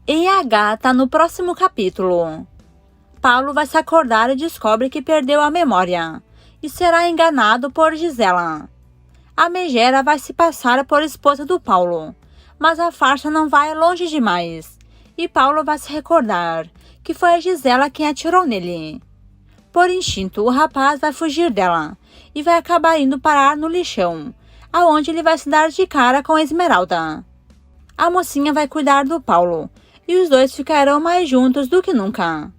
E Agatha no próximo capítulo. Paulo vai se acordar e descobre que perdeu a memória e será enganado por Gisela. A Megera vai se passar por esposa do Paulo, mas a farsa não vai longe demais e Paulo vai se recordar que foi a Gisela quem atirou nele. Por instinto, o rapaz vai fugir dela e vai acabar indo parar no lixão, aonde ele vai se dar de cara com a Esmeralda. A mocinha vai cuidar do Paulo e os dois ficarão mais juntos do que nunca.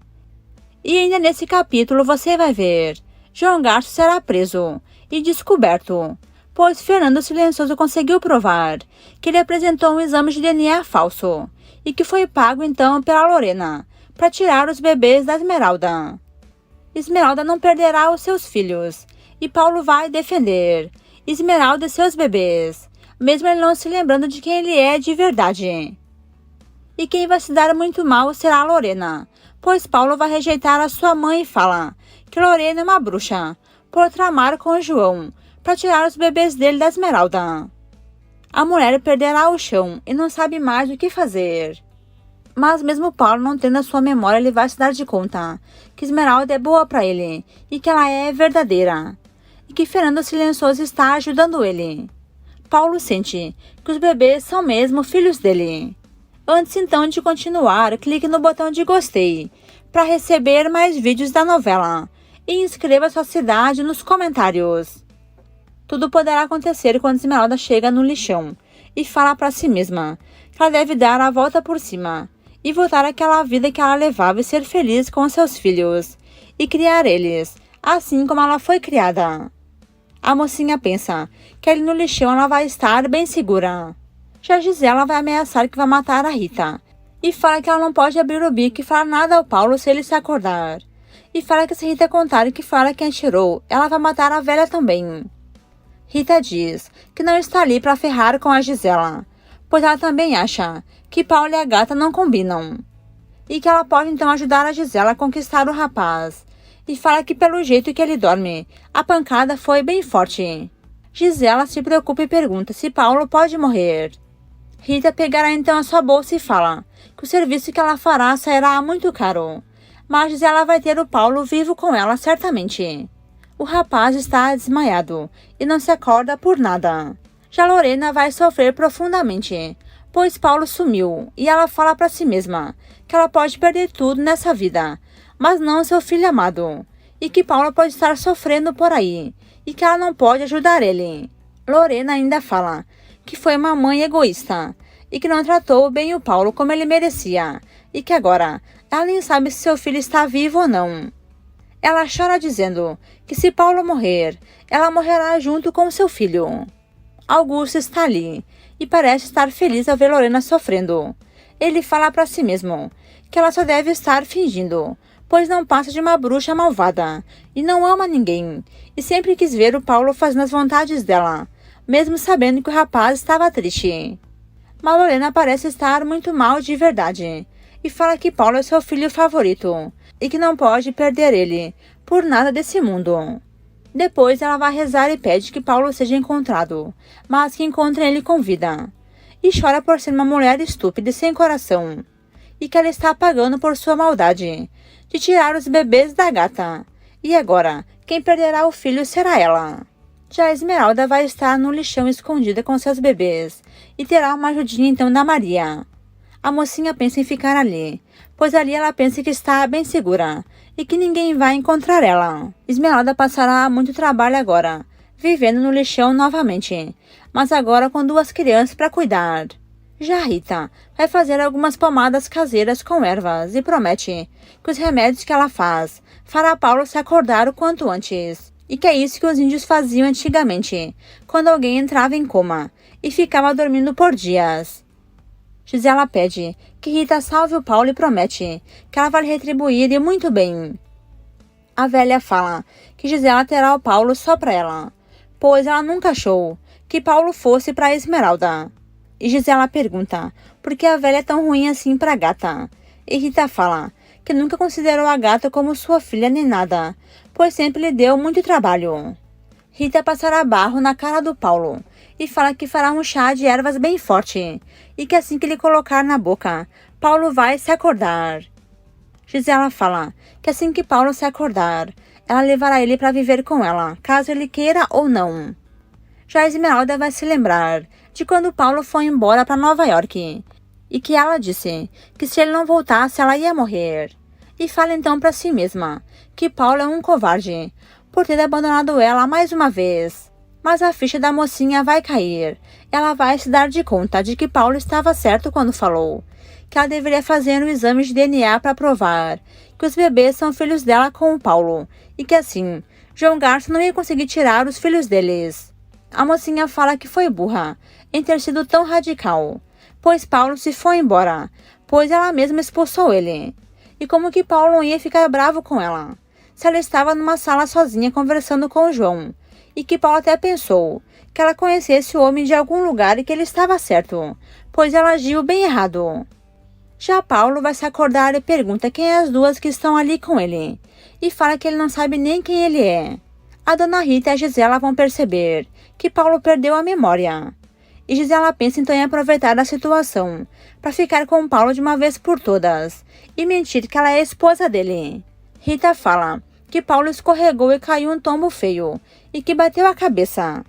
E ainda nesse capítulo você vai ver, João Garço será preso e descoberto, pois Fernando Silencioso conseguiu provar que ele apresentou um exame de DNA falso e que foi pago então pela Lorena para tirar os bebês da Esmeralda. Esmeralda não perderá os seus filhos e Paulo vai defender Esmeralda e seus bebês, mesmo ele não se lembrando de quem ele é de verdade. E quem vai se dar muito mal será a Lorena, pois Paulo vai rejeitar a sua mãe e fala que Lorena é uma bruxa, por tramar com o João, para tirar os bebês dele da Esmeralda. A mulher perderá o chão e não sabe mais o que fazer. Mas mesmo Paulo não tendo a sua memória, ele vai se dar de conta que Esmeralda é boa para ele e que ela é verdadeira, e que Fernando Silencioso está ajudando ele. Paulo sente que os bebês são mesmo filhos dele. Antes então de continuar, clique no botão de gostei para receber mais vídeos da novela e inscreva sua cidade nos comentários. Tudo poderá acontecer quando Esmeralda chega no lixão e fala para si mesma que ela deve dar a volta por cima e voltar àquela vida que ela levava e ser feliz com seus filhos e criar eles, assim como ela foi criada. A mocinha pensa que ali no lixão ela vai estar bem segura. Já Gisela vai ameaçar que vai matar a Rita e fala que ela não pode abrir o bico e falar nada ao Paulo se ele se acordar. E fala que se Rita contar que fala quem atirou, ela vai matar a velha também. Rita diz que não está ali para ferrar com a Gisela, pois ela também acha que Paulo e a Agatha não combinam. E que ela pode então ajudar a Gisela a conquistar o rapaz. E fala que pelo jeito que ele dorme, a pancada foi bem forte. Gisela se preocupa e pergunta se Paulo pode morrer. Rita pegará então a sua bolsa e fala que o serviço que ela fará sairá muito caro, mas Gisela vai ter o Paulo vivo com ela certamente. O rapaz está desmaiado e não se acorda por nada. Já Lorena vai sofrer profundamente, pois Paulo sumiu e ela fala para si mesma que ela pode perder tudo nessa vida, mas não seu filho amado, e que Paulo pode estar sofrendo por aí e que ela não pode ajudar ele. Lorena ainda fala que foi uma mãe egoísta e que não tratou bem o Paulo como ele merecia e que agora ela nem sabe se seu filho está vivo ou não. Ela chora dizendo que se Paulo morrer, ela morrerá junto com seu filho. Augusto está ali e parece estar feliz ao ver Lorena sofrendo. Ele fala para si mesmo que ela só deve estar fingindo, pois não passa de uma bruxa malvada e não ama ninguém, e sempre quis ver o Paulo fazendo as vontades dela, mesmo sabendo que o rapaz estava triste. Mas Lorena parece estar muito mal de verdade e fala que Paulo é seu filho favorito e que não pode perder ele por nada desse mundo. Depois ela vai rezar e pede que Paulo seja encontrado, mas que encontre ele com vida. E chora por ser uma mulher estúpida e sem coração, e que ela está pagando por sua maldade de tirar os bebês da gata. E agora, quem perderá o filho será ela. Já a Esmeralda vai estar no lixão escondida com seus bebês e terá uma ajudinha então da Maria. A mocinha pensa em ficar ali, pois ali ela pensa que está bem segura e que ninguém vai encontrar ela. Esmeralda passará muito trabalho agora, vivendo no lixão novamente, mas agora com duas crianças para cuidar. Já Rita vai fazer algumas pomadas caseiras com ervas e promete que os remédios que ela faz fará Paulo se acordar o quanto antes. E que é isso que os índios faziam antigamente, quando alguém entrava em coma e ficava dormindo por dias. Gisela pede que Rita salve o Paulo e promete que ela vai lhe retribuir e muito bem. A velha fala que Gisela terá o Paulo só para ela, pois ela nunca achou que Paulo fosse para Esmeralda. E Gisela pergunta por que a velha é tão ruim assim para a gata. E Rita fala que nunca considerou a gata como sua filha nem nada, pois sempre lhe deu muito trabalho. Rita passará barro na cara do Paulo e fala que fará um chá de ervas bem forte e que assim que ele colocar na boca, Paulo vai se acordar. Gisela fala que assim que Paulo se acordar, ela levará ele para viver com ela, caso ele queira ou não. Já Esmeralda vai se lembrar de quando Paulo foi embora para Nova York e que ela disse que se ele não voltasse ela ia morrer. E fala então para si mesma que Paulo é um covarde por ter abandonado ela mais uma vez. Mas a ficha da mocinha vai cair. Ela vai se dar de conta de que Paulo estava certo quando falou que ela deveria fazer um exame de DNA para provar que os bebês são filhos dela com o Paulo e que assim João Garça não ia conseguir tirar os filhos deles. A mocinha fala que foi burra em ter sido tão radical, pois Paulo se foi embora, pois ela mesma expulsou ele. E como que Paulo não ia ficar bravo com ela, se ela estava numa sala sozinha conversando com o João, e que Paulo até pensou que ela conhecesse o homem de algum lugar e que ele estava certo, pois ela agiu bem errado. Já Paulo vai se acordar e pergunta quem é as duas que estão ali com ele, e fala que ele não sabe nem quem ele é. A dona Rita e a Gisela vão perceber que Paulo perdeu a memória. E Gisela pensa então em aproveitar a situação para ficar com Paulo de uma vez por todas e mentir que ela é a esposa dele. Rita fala que Paulo escorregou e caiu um tombo feio e que bateu a cabeça.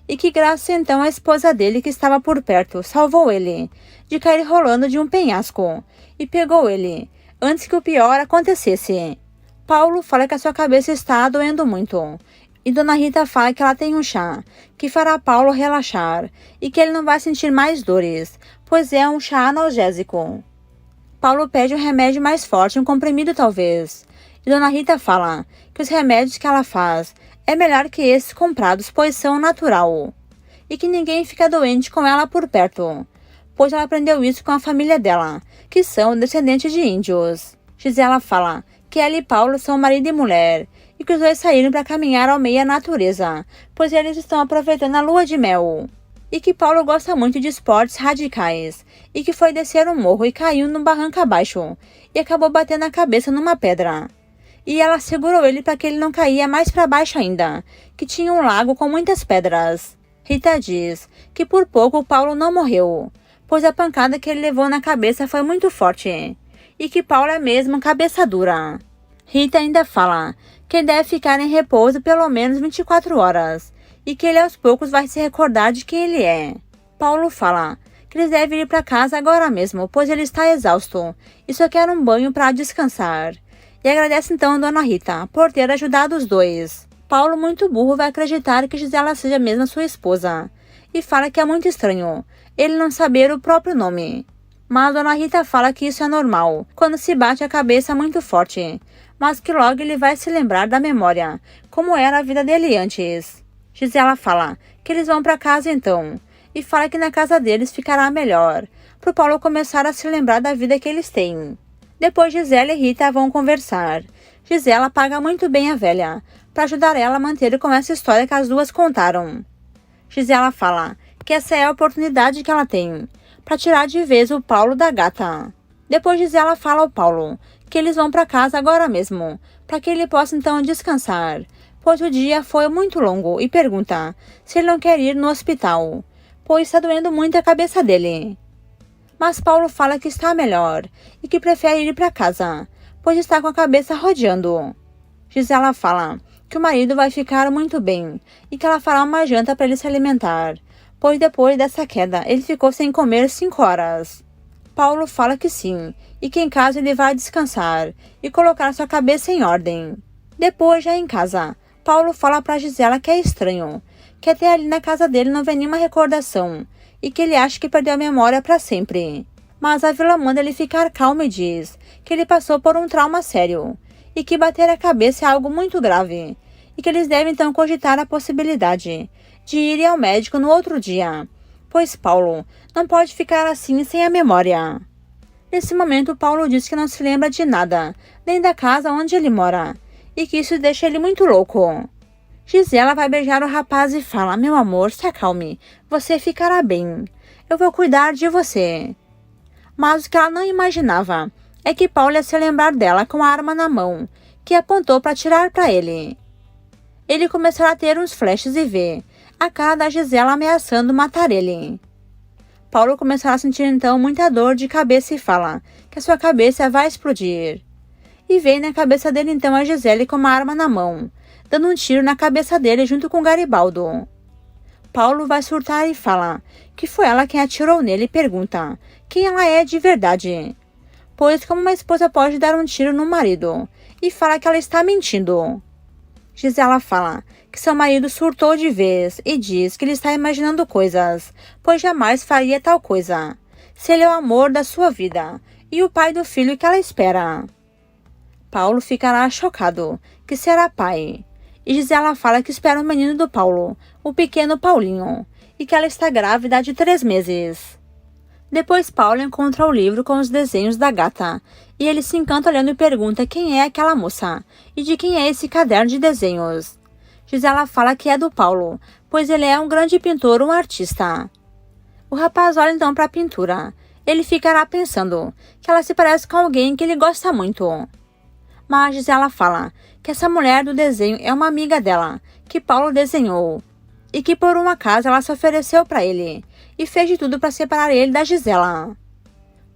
E que graças então a esposa dele que estava por perto salvou ele de cair rolando de um penhasco e pegou ele antes que o pior acontecesse. Paulo fala que a sua cabeça está doendo muito e Dona Rita fala que ela tem um chá que fará Paulo relaxar e que ele não vai sentir mais dores, pois é um chá analgésico. Paulo pede um remédio mais forte, um comprimido talvez, e Dona Rita fala que os remédios que ela faz é melhor que esses comprados, pois são natural, e que ninguém fica doente com ela por perto, pois ela aprendeu isso com a família dela, que são descendentes de índios. Gisela fala que ela e Paulo são marido e mulher, e que os dois saíram para caminhar ao meio da natureza, pois eles estão aproveitando a lua de mel. E que Paulo gosta muito de esportes radicais, e que foi descer um morro e caiu num barranco abaixo, e acabou batendo a cabeça numa pedra. E ela segurou ele para que ele não caía mais para baixo ainda, que tinha um lago com muitas pedras. Rita diz que por pouco Paulo não morreu, pois a pancada que ele levou na cabeça foi muito forte, e que Paulo é mesmo cabeça dura. Rita ainda fala que ele deve ficar em repouso pelo menos 24 horas, e que ele aos poucos vai se recordar de quem ele é. Paulo fala que eles devem ir para casa agora mesmo, pois ele está exausto e só quer um banho para descansar. E agradece então a Dona Rita por ter ajudado os dois. Paulo, muito burro, vai acreditar que Gisela seja mesmo sua esposa e fala que é muito estranho ele não saber o próprio nome. Mas Dona Rita fala que isso é normal quando se bate a cabeça muito forte, mas que logo ele vai se lembrar da memória, como era a vida dele antes. Gisela fala que eles vão para casa então, e fala que na casa deles ficará melhor, para o Paulo começar a se lembrar da vida que eles têm. Depois Gisela e Rita vão conversar. Gisela paga muito bem a velha, para ajudar ela a manter com essa história que as duas contaram. Gisela fala que essa é a oportunidade que ela tem, para tirar de vez o Paulo da gata. Depois Gisela fala ao Paulo que eles vão para casa agora mesmo, para que ele possa então descansar, pois o dia foi muito longo, e pergunta se ele não quer ir no hospital, pois está doendo muito a cabeça dele. Mas Paulo fala que está melhor e que prefere ir para casa, pois está com a cabeça rodeando. Gisela fala que o marido vai ficar muito bem e que ela fará uma janta para ele se alimentar, pois depois dessa queda ele ficou sem comer 5 horas. Paulo fala que sim, e que em casa ele vai descansar e colocar sua cabeça em ordem. Depois, já em casa, Paulo fala para Gisela que é estranho, que até ali na casa dele não vem nenhuma recordação, e que ele acha que perdeu a memória para sempre. Mas a vilã manda ele ficar calmo e diz que ele passou por um trauma sério, e que bater a cabeça é algo muito grave, e que eles devem então cogitar a possibilidade de ir ao médico no outro dia, pois Paulo não pode ficar assim sem a memória. Nesse momento, Paulo diz que não se lembra de nada, nem da casa onde ele mora, e que isso deixa ele muito louco. Gisela vai beijar o rapaz e fala: meu amor, se acalme, você ficará bem, eu vou cuidar de você. Mas o que ela não imaginava é que Paulo ia se lembrar dela com a arma na mão, que apontou para atirar para ele. Ele começará a ter uns flashes e vê a cara da Gisela ameaçando matar ele. Paulo começará a sentir então muita dor de cabeça e fala que a sua cabeça vai explodir. E vem na cabeça dele então a Gisele com uma arma na mão, dando um tiro na cabeça dele junto com Garibaldo. Paulo vai surtar e fala que foi ela quem atirou nele e pergunta quem ela é de verdade. Pois como uma esposa pode dar um tiro no marido, e fala que ela está mentindo. Gisela fala que seu marido surtou de vez e diz que ele está imaginando coisas, pois jamais faria tal coisa, se ele é o amor da sua vida e o pai do filho que ela espera. Paulo ficará chocado, que será pai, e Gisela fala que espera o menino do Paulo, o pequeno Paulinho, e que ela está grávida de 3 meses. Depois Paulo encontra o livro com os desenhos da gata, e ele se encanta olhando e pergunta quem é aquela moça, e de quem é esse caderno de desenhos. Gisela fala que é do Paulo, pois ele é um grande pintor, um artista. O rapaz olha então para a pintura. Ele ficará pensando que ela se parece com alguém que ele gosta muito. Mas Gisela fala que essa mulher do desenho é uma amiga dela, que Paulo desenhou, e que por um acaso ela se ofereceu para ele, e fez de tudo para separar ele da Gisela.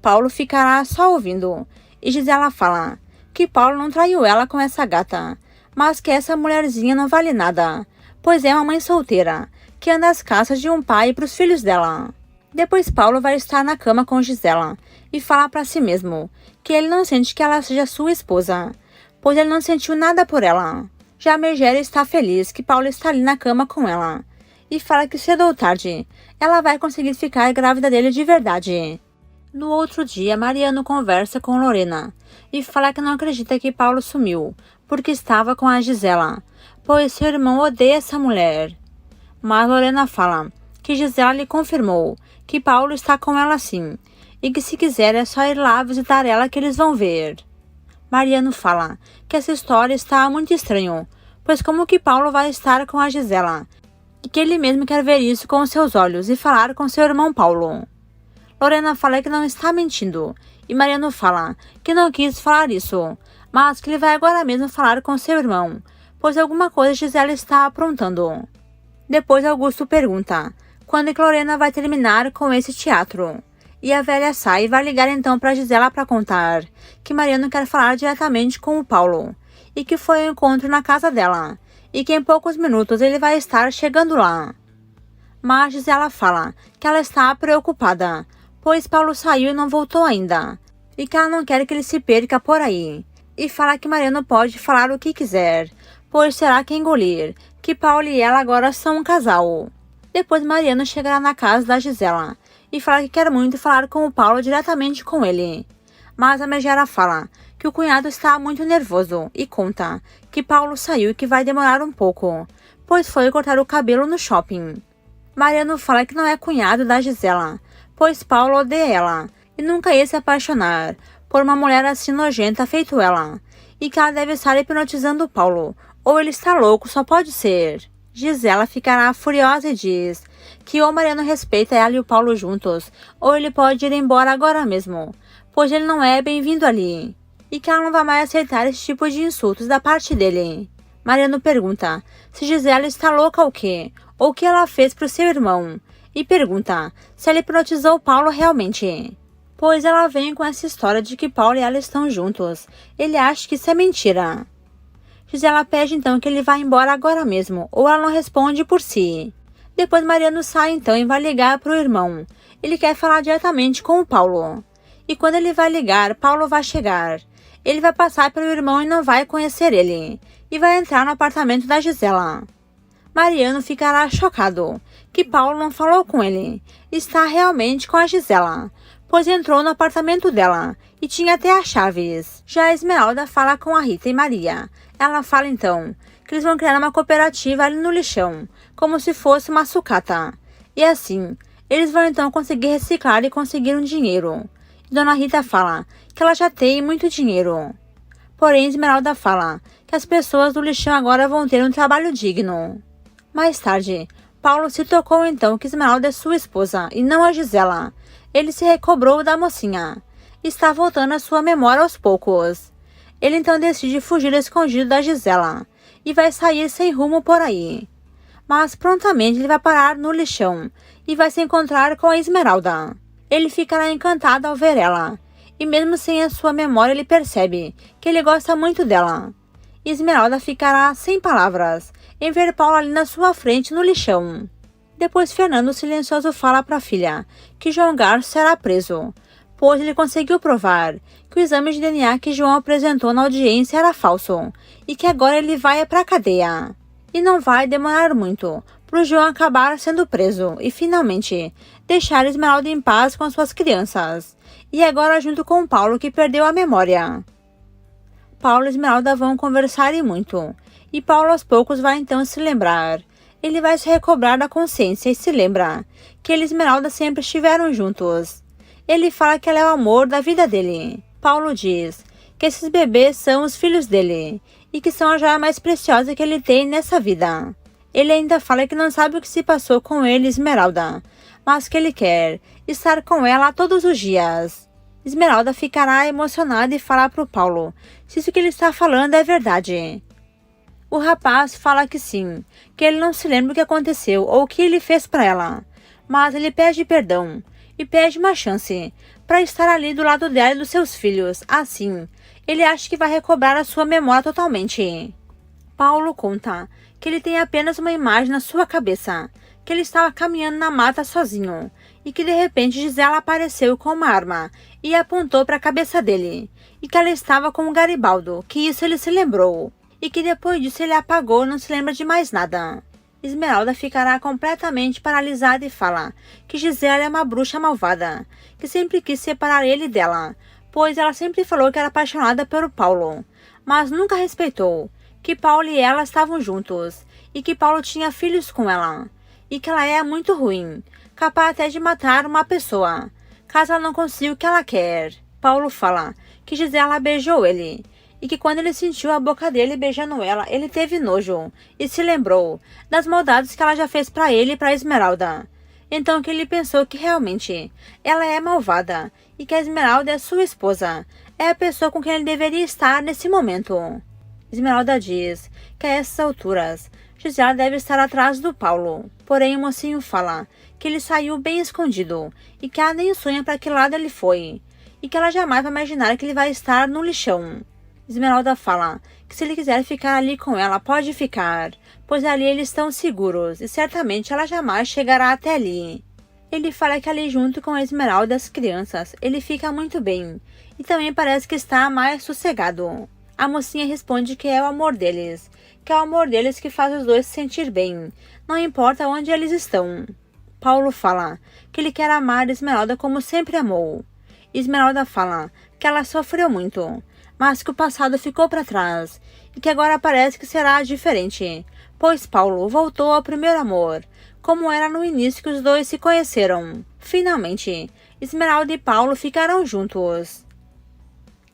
Paulo ficará só ouvindo, e Gisela fala que Paulo não traiu ela com essa gata, mas que essa mulherzinha não vale nada, pois é uma mãe solteira, que anda às caças de um pai para os filhos dela. Depois Paulo vai estar na cama com Gisela, e fala para si mesmo que ele não sente que ela seja sua esposa, pois ele não sentiu nada por ela. Já a Megera está feliz que Paulo está ali na cama com ela, e fala que cedo ou tarde ela vai conseguir ficar grávida dele de verdade. No outro dia, Mariano conversa com Lorena e fala que não acredita que Paulo sumiu, porque estava com a Gisela, pois seu irmão odeia essa mulher. Mas Lorena fala que Gisela lhe confirmou que Paulo está com ela sim, e que se quiser é só ir lá visitar ela que eles vão ver. Mariano fala que essa história está muito estranho, pois como que Paulo vai estar com a Gisela, e que ele mesmo quer ver isso com os seus olhos e falar com seu irmão Paulo. Lorena fala que não está mentindo, e Mariano fala que não quis falar isso, mas que ele vai agora mesmo falar com seu irmão, pois alguma coisa Gisela está aprontando. Depois Augusto pergunta quando que Lorena vai terminar com esse teatro, e a velha sai e vai ligar então para Gisela para contar que Mariano quer falar diretamente com o Paulo, e que foi ao encontro na casa dela, e que em poucos minutos ele vai estar chegando lá. Mas Gisela fala que ela está preocupada, pois Paulo saiu e não voltou ainda, e que ela não quer que ele se perca por aí, e fala que Mariano pode falar o que quiser, pois terá que engolir que Paulo e ela agora são um casal. Depois Mariano chegará na casa da Gisela, e fala que quer muito falar com o Paulo diretamente com ele. Mas a Megera fala que o cunhado está muito nervoso e conta que Paulo saiu e que vai demorar um pouco, pois foi cortar o cabelo no shopping. Mariano fala que não é cunhado da Gisela, pois Paulo odeia ela e nunca ia se apaixonar por uma mulher assim nojenta feito ela, e que ela deve estar hipnotizando o Paulo, ou ele está louco, só pode ser. Gisela ficará furiosa e diz que ou Mariano respeita ela e o Paulo juntos, ou ele pode ir embora agora mesmo, pois ele não é bem-vindo ali, e que ela não vai mais aceitar esse tipo de insultos da parte dele. Mariano pergunta se Gisela está louca ou quê, ou o que ela fez para o seu irmão, e pergunta se ela hipnotizou o Paulo realmente, pois ela vem com essa história de que Paulo e ela estão juntos. Ele acha que isso é mentira. Gisela pede então que ele vá embora agora mesmo, ou ela não responde por si. Depois Mariano sai então e vai ligar para o irmão. Ele quer falar diretamente com o Paulo. E quando ele vai ligar, Paulo vai chegar. Ele vai passar pelo irmão e não vai conhecer ele, e vai entrar no apartamento da Gisela. Mariano ficará chocado que Paulo não falou com ele, está realmente com a Gisela, pois entrou no apartamento dela e tinha até as chaves. Já a Esmeralda fala com a Rita e Maria. Ela fala então que eles vão criar uma cooperativa ali no lixão, como se fosse uma sucata. E assim, eles vão então conseguir reciclar e conseguir um dinheiro. E Dona Rita fala que ela já tem muito dinheiro. Porém, Esmeralda fala que as pessoas do lixão agora vão ter um trabalho digno. Mais tarde, Paulo se tocou então que Esmeralda é sua esposa e não a Gisela. Ele se recobrou da mocinha. Está voltando à sua memória aos poucos. Ele então decide fugir escondido da Gisela e vai sair sem rumo por aí. mas prontamente ele vai parar no lixão e vai se encontrar com a Esmeralda. Ele ficará encantado ao ver ela, e mesmo sem a sua memória ele percebe que ele gosta muito dela. Esmeralda ficará sem palavras em ver Paulo ali na sua frente no lixão. Depois Fernando silencioso fala para a filha que João Garço será preso, pois ele conseguiu provar que o exame de DNA que João apresentou na audiência era falso e que agora ele vai para a cadeia. E não vai demorar muito para o João acabar sendo preso e finalmente deixar Esmeralda em paz com suas crianças. E agora junto com Paulo, que perdeu a memória. Paulo e Esmeralda vão conversar e muito, e Paulo aos poucos vai então se lembrar. Ele vai se recobrar da consciência e se lembra que ele e Esmeralda sempre estiveram juntos. Ele fala que ela é o amor da vida dele. Paulo diz que esses bebês são os filhos dele e que são a joia mais preciosa que ele tem nessa vida. Ele ainda fala que não sabe o que se passou com ele e Esmeralda, mas que ele quer estar com ela todos os dias. Esmeralda ficará emocionada e falar para o Paulo se isso que ele está falando é verdade. O rapaz fala que sim, que ele não se lembra o que aconteceu ou o que ele fez para ela, mas ele pede perdão e pede uma chance para estar ali do lado dela e dos seus filhos. Assim, ele acha que vai recobrar a sua memória totalmente. Paulo conta que ele tem apenas uma imagem na sua cabeça, que ele estava caminhando na mata sozinho e que de repente Gisela apareceu com uma arma e apontou para a cabeça dele, e que ela estava com o Garibaldo, que isso ele se lembrou, e que depois disso ele apagou e não se lembra de mais nada. Esmeralda ficará completamente paralisada e fala que Gisela é uma bruxa malvada, que sempre quis separar ele dela, pois ela sempre falou que era apaixonada pelo Paulo, mas nunca respeitou que Paulo e ela estavam juntos, e que Paulo tinha filhos com ela, e que ela é muito ruim, capaz até de matar uma pessoa, caso ela não consiga o que ela quer. Paulo fala que Gisela beijou ele, e que quando ele sentiu a boca dele beijando ela, ele teve nojo, e se lembrou das maldades que ela já fez para ele e para Esmeralda. Então que ele pensou que realmente ela é malvada, e que a Esmeralda é sua esposa, é a pessoa com quem ele deveria estar nesse momento. Esmeralda diz que a essas alturas Gisela deve estar atrás do Paulo, porém o mocinho fala que ele saiu bem escondido e que ela nem sonha para que lado ele foi, e que ela jamais vai imaginar que ele vai estar no lixão. Esmeralda fala que se ele quiser ficar ali com ela, pode ficar, pois ali eles estão seguros e certamente ela jamais chegará até ali. Ele fala que ali junto com a Esmeralda e as crianças, ele fica muito bem e também parece que está mais sossegado. A mocinha responde que é o amor deles, que é o amor deles que faz os dois se sentir bem, não importa onde eles estão. Paulo fala que ele quer amar Esmeralda como sempre amou. Esmeralda fala que ela sofreu muito, mas que o passado ficou para trás e que agora parece que será diferente, pois Paulo voltou ao primeiro amor, como era no início que os dois se conheceram. Finalmente, Esmeralda e Paulo ficarão juntos.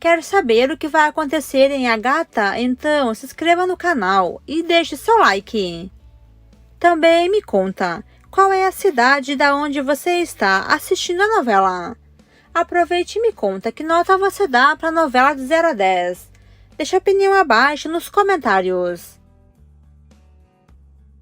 Quer saber o que vai acontecer em Agatha? Então se inscreva no canal e deixe seu like. Também me conta qual é a cidade da onde você está assistindo a novela. Aproveite e me conta que nota você dá para a novela de 0 a 10. Deixe a opinião abaixo nos comentários.